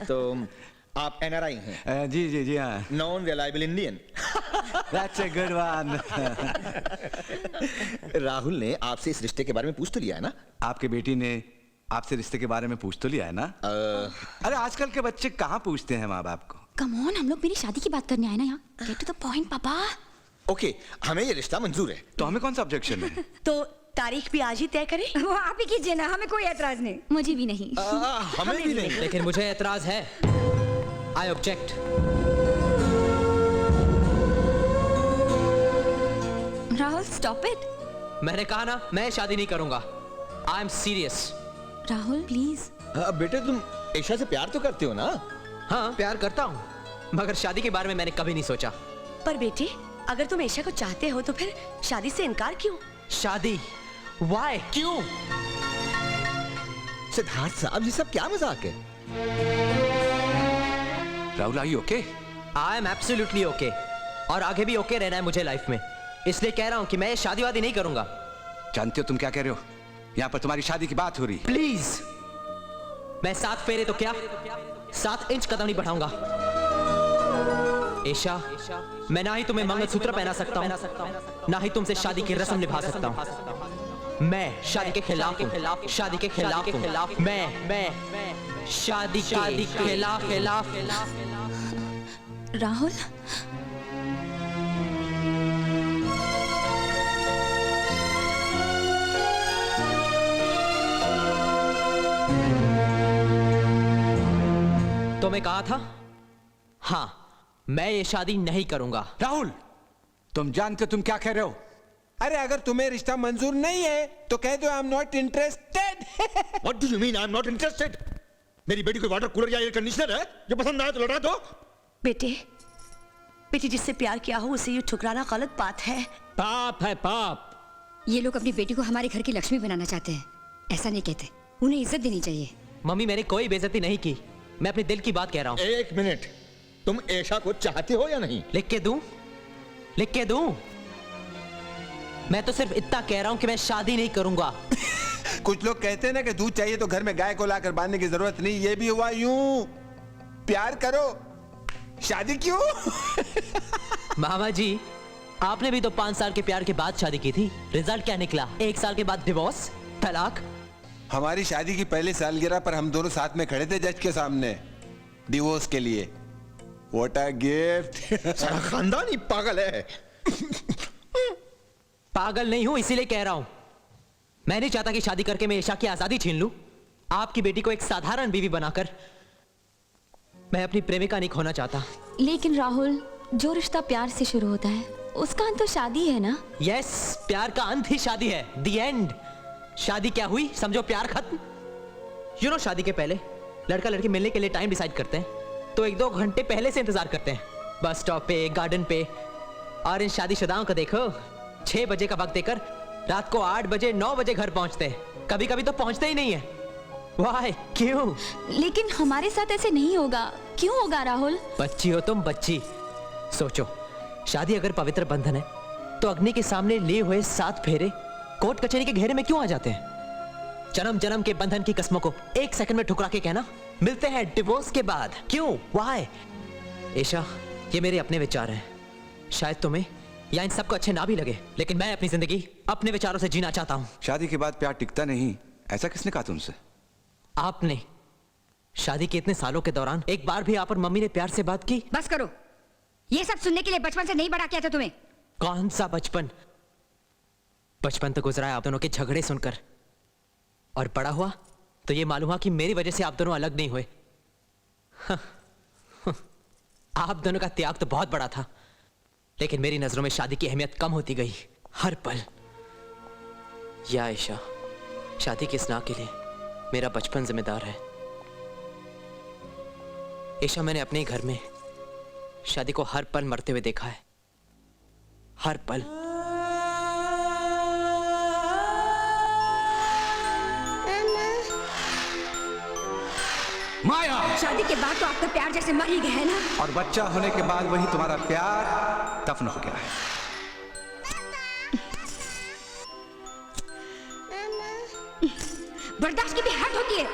तो आप NRI हैं? जी जी जी हाँ। Non reliable Indian. That's a good one. Rahul ने आपसे इस रिश्ते के बारे में पूछ तो लिया है ना? आपकी बेटी ने आपसे रिश्ते के बारे में पूछ तो लिया है ना? अरे आजकल के बच्चे कहाँ पूछते हैं माँ बाप को? कम ऑन, हम लोग मेरी शादी की बात करने आए ना यहाँ। गेट टू द पॉइंट पापा। ओके, हमें ये रिश्ता मंजूर है। तो हमें कौन सा ऑब्जेक्शन है? तो तारीख भी आज ही तय करें? वो आप ही कीजिए ना, हमें कोई एतराज नहीं। मुझे भी नहीं। हमें भी नहीं। लेकिन मुझे एतराज है। I object. Rahul stop it. मैंने कहा ना, मैं शादी नहीं करूंगा। I am serious. Rahul please. बेटे तुम ईशा से प्यार तो करते हो ना? हाँ प्यार करता हूँ, मगर शादी के बारे में मैंने कभी नहीं सोचा। पर बेटे, अगर तुम ईशा को चाहते हो तो फिर शादी से इनकार क्यों? शादी? Why? क्यों? सिद्धार्थ साहब, ये सब क्या मजाक है? Rahul are you okay? I am absolutely okay। और आगे भी ओके रहना है मुझे लाइफ में, इसलिए कह रहा हूँ कि मैं शादी वादी नहीं करूंगा। जानते हो तुम क्या कह रहे हो? यहाँ पर तुम्हारी शादी की बात हो रही। प्लीज, मैं 7 फेरे तो क्या 7 इंच कदम नहीं बढ़ाऊंगा। ईशा, मैं ना ही तुम्हें मंगलसूत्र पहना सकता हूँ, ना ही तुमसे शादी की रस्म निभा सकता हूँ। मैं शादी के खिलाफ हूँ, शादी के खिलाफ हूँ। मैं शादी के खिलाफ। राहुल तो मैं कहा था, हाँ मैं ये शादी नहीं करूंगा। राहुल, तुम जानते हो तुम क्या कह रहे हो? अरे अगर तुम्हें रिश्ता मंजूर नहीं है तो कह दो I am not interested. What do you mean I am not interested? मेरी बेटी को वाटर कूलर या एयर कंडीशनर है, जो पसंद आए तो लौटा दो। बेटे जिससे प्यार किया हो उसे ये ठुकराना गलत बात है। पाप है पाप। ये लोग अपनी बेटी को हमारे घर की लक्ष्मी बनाना चाहते हैं, ऐसा नहीं कहते। उन्हें इज्जत देनी चाहिए। मम्मी मैंने कोई बेइज्जती नहीं की, मैं अपने दिल की बात कह रहा हूँ। एक मिनट, तुम ईशा को चाहते हो या नहीं? लिख के दूं? मैं तो सिर्फ इतना कह रहा हूं कि मैं शादी नहीं करूंगा। कुछ लोग कहते हैं ना कि दूध चाहिए तो घर में गाय को लाकर बांधने की जरूरत नहीं, ये भी हुआ यूं। प्यार करो, शादी क्यों? मामा जी, आपने भी तो 5 साल के प्यार के बाद शादी की थी, रिजल्ट क्या निकला? 1 साल के बाद डिवोर्स, तलाक। हमारी शादी की पहली सालगिरह पर हम दोनों साथ में खड़े थे जज के सामने डिवोर्स के लिए। What a gift. सारा खानदान ही पागल है। पागल नहीं हूं, इसीलिए कह रहा हूं। मैं नहीं चाहता कि शादी करके मैं ईशा की आजादी छीन लूं। आपकी बेटी को एक साधारण बीवी बनाकर मैं अपनी प्रेमिका नहीं खोना चाहता। लेकिन राहुल, जो रिश्ता प्यार से शुरू होता है उसका अंत तो शादी है ना? यस, प्यार का अंत ही शादी है, द एंड। शादी क्या हुई, समझो प्यार खत्म। यू नो, शादी के पहले लड़का लड़की मिलने के लिए टाइम डिसाइड करते हैं तो 1-2 घंटे पहले से इंतजार करते हैं, बस स्टॉप पे, गार्डन पे। और इन शादीशुदाओं को देखो, 6 बजे का वक्त देकर रात को 8 बजे 9 बजे घर पहुंचते हैं, कभी कभी तो पहुंचते ही नहीं है। Why? क्यों? लेकिन हमारे साथ ऐसे नहीं होगा। क्यों होगा राहुल? बच्ची हो तुम, बच्ची। सोचो, शादी अगर पवित्र बंधन है तो अग्नि के सामने लिए हुए 7 फेरे कोर्ट कचहरी के घेरे में क्यों आ जाते हैं? जन्म जन्म के बंधन की कस्मों को 1 सेकंड में ठुकरा के कहना, मिलते हैं डिवोर्स के बाद। क्यों? Why? ईशा, ये मेरे अपने विचार हैं, शायद तुम्हें या इन सबको अच्छे ना भी लगे, लेकिन मैं अपनी जिंदगी अपने विचारों से जीना चाहता हूं। शादी के बाद प्यार टिकता नहीं, ऐसा किसने कहा तुमसे? आपने। शादी के इतने सालों के दौरान एक बार भी आप और मम्मी ने प्यार से बात की? बस करो, ये सब सुनने के लिए बचपन से नहीं बड़ा किया था तुम्हें। कौन सा बचपन? बचपन तो गुजरा है आप दोनों के झगड़े सुनकर, और बड़ा हुआ तो ये मालूम हुआ कि मेरी वजह से आप दोनों अलग नहीं हुए। आप दोनों का त्याग तो बहुत बड़ा था, लेकिन मेरी नजरों में शादी की अहमियत कम होती गई हर पल। या आयशा, शादी की इस ना के लिए मेरा बचपन जिम्मेदार है। ईशा, मैंने अपने घर में शादी को हर पल मरते हुए देखा है, हर पल। माया, शादी के बाद तो आपका प्यार जैसे मर ही गया है ना? और बच्चा होने के बाद वही तुम्हारा प्यार दफन हो गया है। बर्दाश्त की भी हद होती है।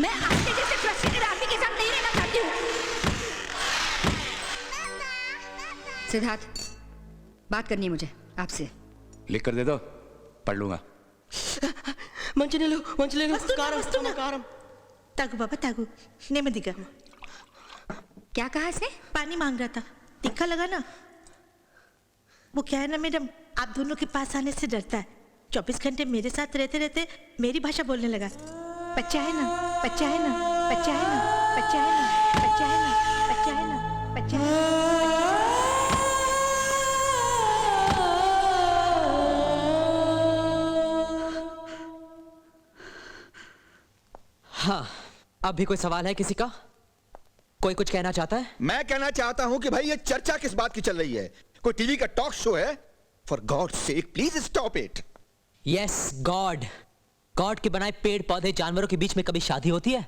मैं आपके जैसे फ्रस्ट्रेटेड आदमी के साथ नहीं रहना चाहती हूँ। सिद्धार्थ, बात करनी है मुझे आपसे। लिख कर दे दो, पढ़ लूंगा। మంచినీళ్ళు వస్తున్నా. కారం तागू बाबा तागू, नेमदिगा. क्या कहा इसने? पानी मांग रहा था, तीखा लगा ना. वो क्या है ना मैडम, आप दोनों के पास आने से डरता है. 24 घंटे मेरे साथ रहते रहते मेरी भाषा बोलने लगा. बच्चा है ना, बच्चा है ना, बच्चा है ना, बच्चा है ना, बच्चा है ना, बच्चा है ना, बच्चा है ना. हाँ, अब भी कोई सवाल है किसी का? कोई कुछ कहना चाहता है? मैं कहना चाहता हूं कि भाई ये चर्चा किस बात की चल रही है? कोई टीवी का टॉक शो है? For God sake please stop it. Yes, God. God के बनाए पेड़ पौधे जानवरों के बीच में कभी शादी होती है?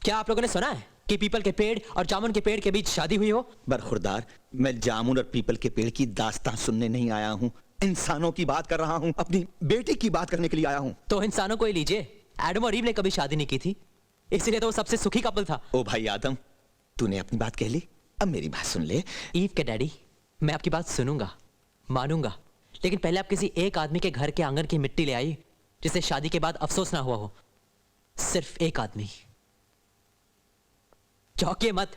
क्या आप लोगों ने सुना है कि पीपल के पेड़ और जामुन के पेड़ के बीच शादी हुई हो? बरखुरदार, मैं जामुन और पीपल के पेड़ की दास्तां सुनने नहीं आया हूं. इंसानों की बात कर रहा हूं. अपनी बेटी की बात करने के लिए आया हूं. तो इंसानों को ही लीजिए. एडम और ईव ने कभी शादी नहीं की थी, इसलिए तो वो सबसे सुखी कपल था. ओ भाई आदम, तूने अपनी बात कह ली, अब मेरी बात सुन ले. ईव के डैडी, मैं आपकी बात सुनूंगा, मानूंगा, लेकिन पहले आप किसी एक आदमी के घर के आंगन की मिट्टी ले आई जिसे शादी के बाद अफसोस ना हुआ हो. सिर्फ एक आदमी. चौंकिए मत,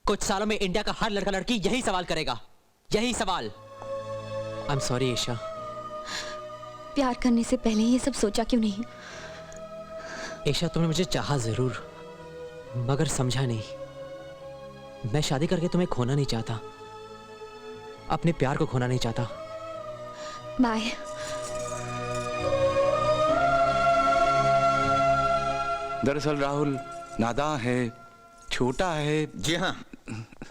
कुछ सालों में इंडिया का हर लड़का लड़की यही सवाल करेगा, यही सवाल. I am sorry Isha. प्यार करने से पहले ये सब सोचा क्यों नहीं? ईशा, तुमने मुझे चाहा जरूर, मगर समझा नहीं. मैं शादी करके तुम्हें खोना नहीं चाहता, अपने प्यार को खोना नहीं चाहता. बाय. दरअसल राहुल नादान है, छोटा है. जी हाँ,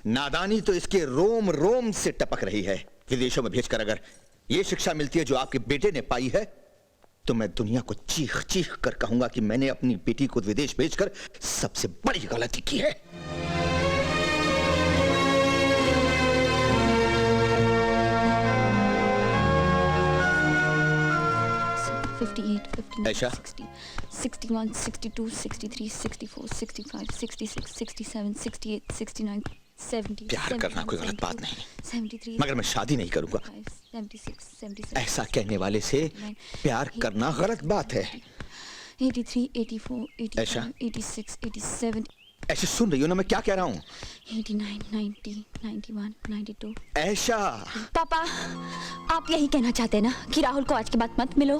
नादानी तो इसके रोम रोम से टपक रही है. विदेशों में भेजकर अगर ये शिक्षा मिलती है जो आपके बेटे ने पाई है, तो मैं दुनिया को चीख चीख कर कहूंगा कि मैंने अपनी बेटी को विदेश भेजकर सबसे बड़ी गलती की है. 58, 59, ऐशा? 60, 61, 62, 63, 64, 65, 66, 67, 68, 69, 70. प्यार करना कोई गलत बात नहीं, 73, मगर मैं शादी नहीं करूंगा. 76, 77, ऐसा कहने वाले से प्यार करना गलत बात है. 83, 84, ऐशा? 85, 86, 87, ऐसे सुन रही हो ना मैं क्या कह रहा हूं? 89, 90, 91, 92. ऐशा, पापा, आप यही कहना चाहते हैं ना कि राहुल को आज के बाद मत मिलो?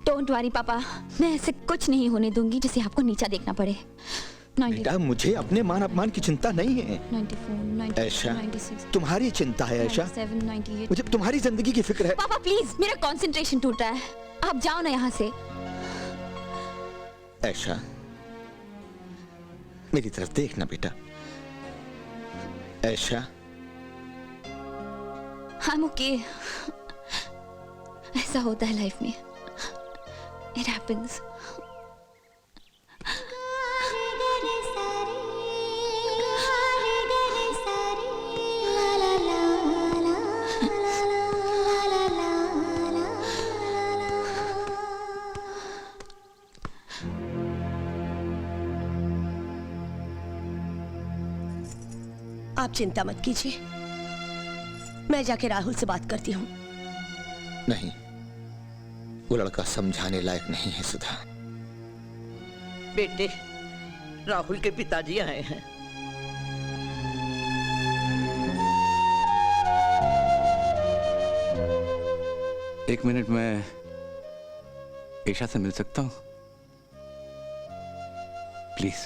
डोंट वरी पापा, मैं ऐसे कुछ नहीं होने दूंगी जिसे आपको नीचा देखना पड़े. 90, बेटा मुझे अपने मान अपमान की चिंता नहीं है. 94, 95, ऐशा, 96, तुम्हारी चिंता है ऐशा. 97, 98. मुझे तुम्हारी जिंदगी की फिक्र है. पापा प्लीज, मेरा कंसंट्रेशन टूट रहा है. आप जाओ ना यहाँ से. ऐशा, मेरी तरफ देखना बेटा. ऐशा, I'm okay. ऐसा होता है लाइफ में. It happens. आप चिंता मत कीजिए, मैं जाके राहुल से बात करती हूँ. नहीं, वो लड़का समझाने लायक नहीं है सुधा. बेटे, राहुल के पिताजी आए हैं. एक मिनट में ईशा से मिल सकता हूं प्लीज?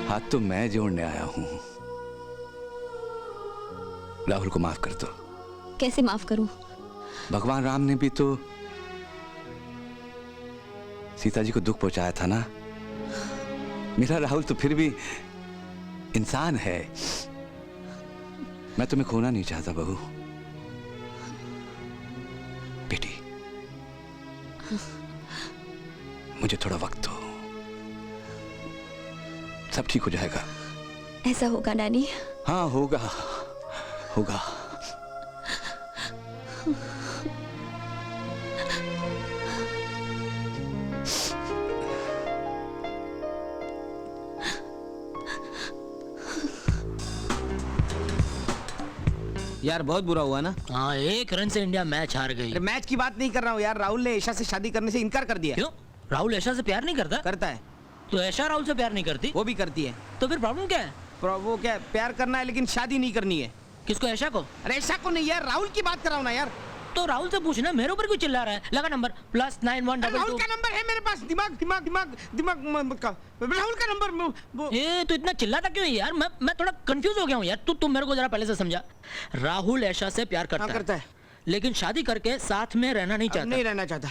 हाथ तो मैं जोड़ने आया हूं. राहुल को माफ कर दो. कैसे माफ करूं? भगवान राम ने भी तो सीता जी को दुख पहुंचाया था ना. मेरा राहुल तो फिर भी इंसान है. मैं तुम्हें खोना नहीं चाहता बहू. बेटी, मुझे थोड़ा वक्त दो. सब ठीक हो जाएगा। ऐसा होगा नानी? हाँ होगा, होगा। यार बहुत बुरा हुआ ना। हाँ, 1 रन से इंडिया मैच हार गई। अरे मैच की बात नहीं कर रहा हूँ यार, राहुल ने ईशा से शादी करने से इनकार कर दिया। क्यों? राहुल ऐशा से प्यार नहीं करता? करता है। तो ऐशा राहुल से प्यार नहीं करती? वो भी करती है। तो फिर प्रॉब्लम क्या है? वो क्या, प्यार करना है लेकिन शादी नहीं करनी है। किसको, ऐशा को? अरे ऐशा को नहीं यार, राहुल की बात कर रहा हूँ ना यार। तो राहुल से पूछना, मेरे ऊपर क्यों चिल्ला रहा है? लगा नंबर +9122। राहुल का नंबर है मेरे पास। दिमाग राहुल का नंबर। ये तो इतना चिल्लाता क्यों है यार? मैं थोड़ा कंफ्यूज हो गया हूँ यार। तुम मेरे को जरा पहले से समझा। राहुल ऐशा से प्यार करता है, लेकिन शादी करके साथ में रहना नहीं चाहता। नहीं रहना चाहता।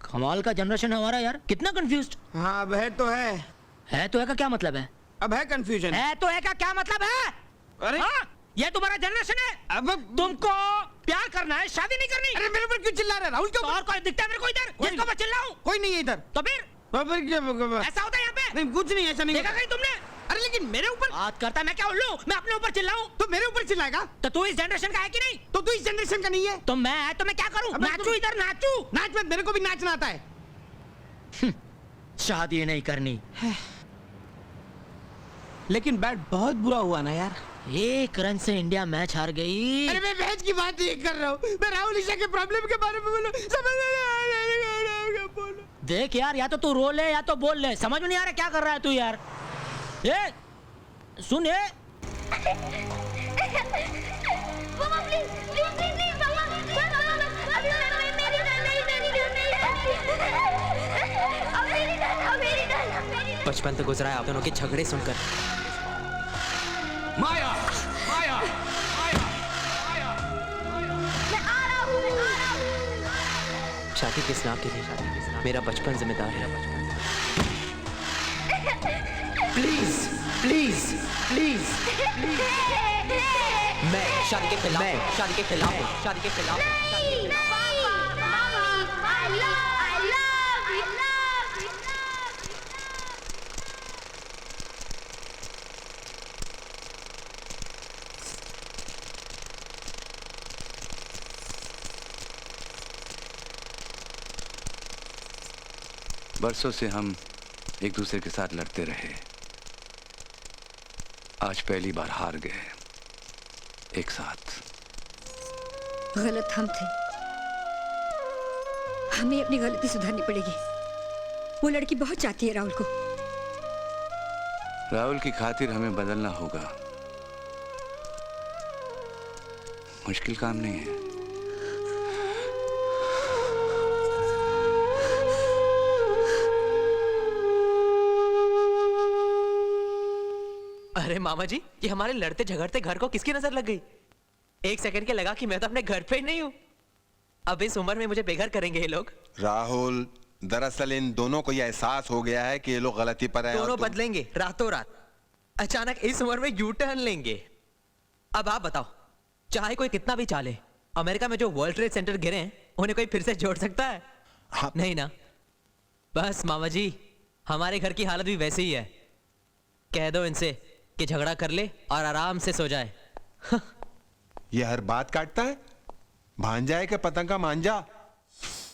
कमाल का जनरेशन है हमारा यार, कितना कंफ्यूज्ड। हाँ अब है तो है। है तो है का क्या मतलब है? अब है कंफ्यूजन। है तो है का क्या मतलब है? अरे ये तुम्हारा जनरेशन है। अब तुमको प्यार करना है, शादी नहीं करनी। अरे मेरे ऊपर क्यों चिल्ला रहा है? राहुल क्यों? और कोई दिखता है मेरे को इधर जिसको मैं चिल्लाऊं? कोई नहीं है इधर। तो फिर ऐसा होता है यहाँ पे? नहीं कुछ नहीं, ऐसा नहीं देखा कहीं तुमने? अरे लेकिन मेरे ऊपर बात करता है, मैं क्या उल्लू? मैं अपने ऊपर चिल्लाऊं? तो मेरे ऊपर चिल्लाएगा? तो तू इस जनरेशन का है कि नहीं? तो तू इस जनरेशन का नहीं है। तो मैं क्या करूं? नाचूं इधर, नाचूं? नाच मत, मेरे को भी नाचना आता है। शादी नहीं करनी। लेकिन बैट बहुत बुरा हुआ ना यार। 1 रन से इंडिया मैच हार गई। अरे मैं मैच की बात नहीं कर रहा हूँ, मैं राहुल ईशा के प्रॉब्लम के बारे में बोलूं। समझ बोलो। देख यार, या तो तू रो ले या तो बोल ले, समझ में नहीं आ रहा क्या कर रहा है तू यार। ये सुन, ये बचपन तो गुजरा है आप दोनों के झगड़े सुनकर। माया, माया, माया, शादी किस नाम के लिए? मेरा बचपन जिम्मेदार है। प्लीज प्लीज प्लीज, मैं शादी के खिलाफ हूं, शादी के खिलाफ हूं, शादी के खिलाफ हूं। बरसों से हम एक दूसरे के साथ लड़ते रहे। आज पहली बार हार गए एक साथ। गलत हम थे, हमें अपनी गलती सुधारनी पड़ेगी। वो लड़की बहुत चाहती है राहुल को। राहुल की खातिर हमें बदलना होगा। मुश्किल काम नहीं है। अरे मामा जी, ये हमारे लड़ते झगड़ते घर को किसकी नजर लग गई? 1 सेकंड के लगा कि मैं तो अपने घर पे ही नहीं हूँ। अब इस उम्र में मुझे बेघर करेंगे ये लोग। राहुल, दरअसल इन दोनों को यह एहसास हो गया है कि ये लोग गलती पर हैं। दोनों बदलेंगे रातों रात। अचानक इस उम्र में यू टर्न लेंगे। अब आप बताओ, चाहे कोई कितना भी चाले, अमेरिका में जो वर्ल्ड ट्रेड सेंटर गिरे हैं उन्हें कोई फिर से जोड़ सकता है? हाँ। नहीं ना। बस मामा जी, हमारे घर की हालत भी वैसे ही है। कह दो इनसे कि झगड़ा कर ले और आराम से सो जाए। ये हर बात काटता है। भांजा है कि पतंग का मांझा।